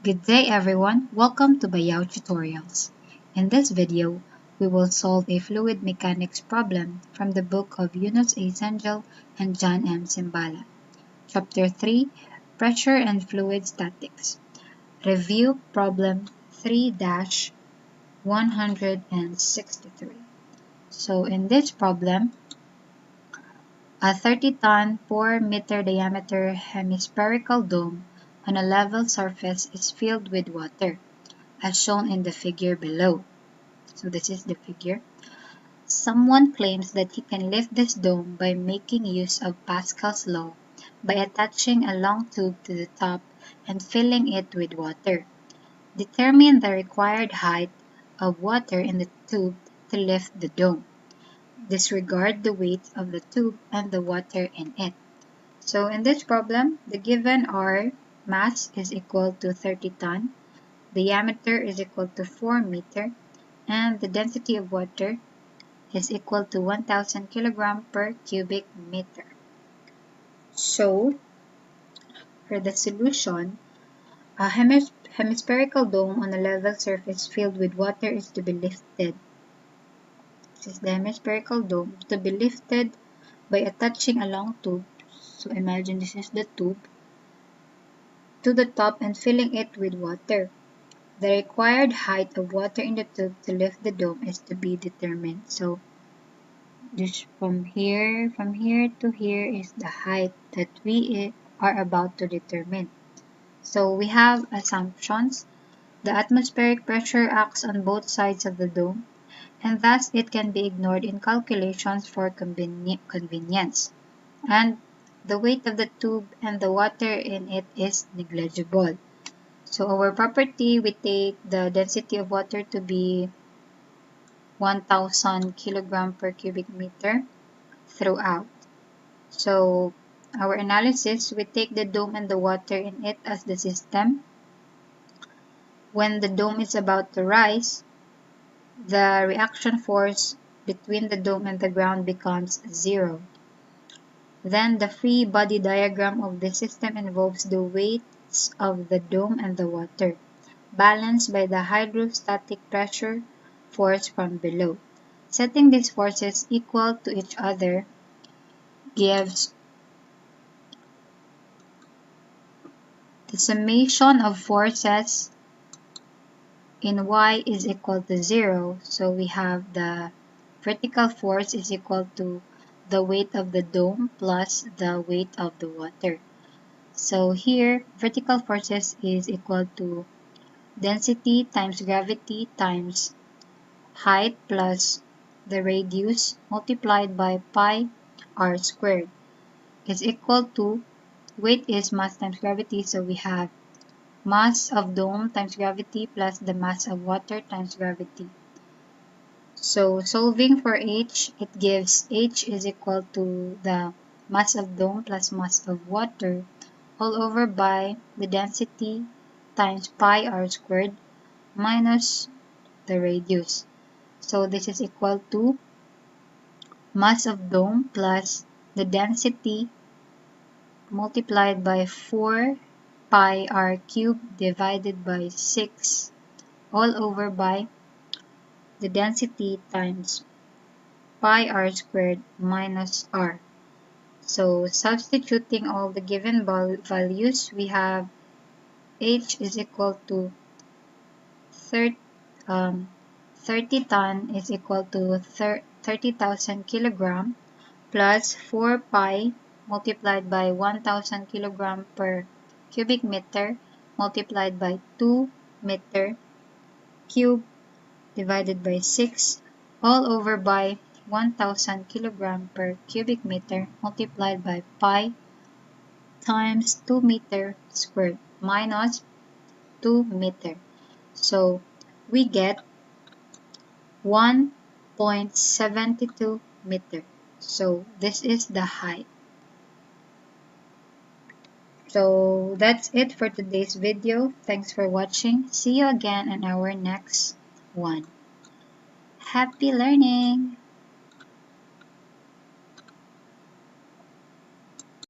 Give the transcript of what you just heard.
Good day everyone, welcome to BSABE-A Tutorials. In this video, we will solve a fluid mechanics problem from the book of Yunus A. Sengel and John M. Simbala. Chapter 3, Pressure and Fluid Statics. Review problem 3-163. So in this problem, a 30-ton, 4-meter diameter hemispherical dome on a level surface is filled with water, as shown in the figure below. So this is the figure. Someone claims that he can lift this dome by making use of Pascal's law by attaching a long tube to the top and filling it with water. Determine the required height of water in the tube to lift the dome. Disregard the weight of the tube and the water in it. So in this problem, the given are mass is equal to 30 ton, diameter is equal to 4 meter, and the density of water is equal to 1000 kilogram per cubic meter. So for the solution, a hemispherical dome on a level surface filled with water is to be lifted. This is the hemispherical dome to be lifted by attaching a long tube. So imagine this is the tube to the top and filling it with water. The required height of water in the tube to lift the dome is to be determined. So just from here to here is the height that we are about to determine. So we have assumptions. The atmospheric pressure acts on both sides of the dome, and thus it can be ignored in calculations for convenience. And the weight of the tube and the water in it is negligible. So our property, we take the density of water to be 1000 kilogram per cubic meter throughout. So our analysis, we take the dome and the water in it as the system. When the dome is about to rise, the reaction force between the dome and the ground becomes 0. Then the free body diagram of the system involves the weights of the dome and the water, balanced by the hydrostatic pressure force from below. Setting these forces equal to each other gives the summation of forces in y is equal to 0. So we have the vertical force is equal to the weight of the dome plus the weight of the water. So here, vertical forces is equal to density times gravity times height plus the radius multiplied by pi r squared is equal to weight is mass times gravity. So we have mass of dome times gravity plus the mass of water times gravity. So solving for h, it gives h is equal to the mass of dome plus mass of water all over by the density times pi r squared minus the radius. So this is equal to mass of dome plus the density multiplied by 4 pi r cubed divided by 6 all over by the density times pi r squared minus r. So substituting all the given values, we have h is equal to 30 ton is equal to 30,000 kilogram plus 4 pi multiplied by 1000 kilogram per cubic meter multiplied by 2 meter cube divided by 6 all over by 1000 kilogram per cubic meter multiplied by pi times 2 meter squared minus 2 meter. So we get 1.72 meter. So this is the height. So that's it for today's video. Thanks for watching. See you again in our next one. Happy learning!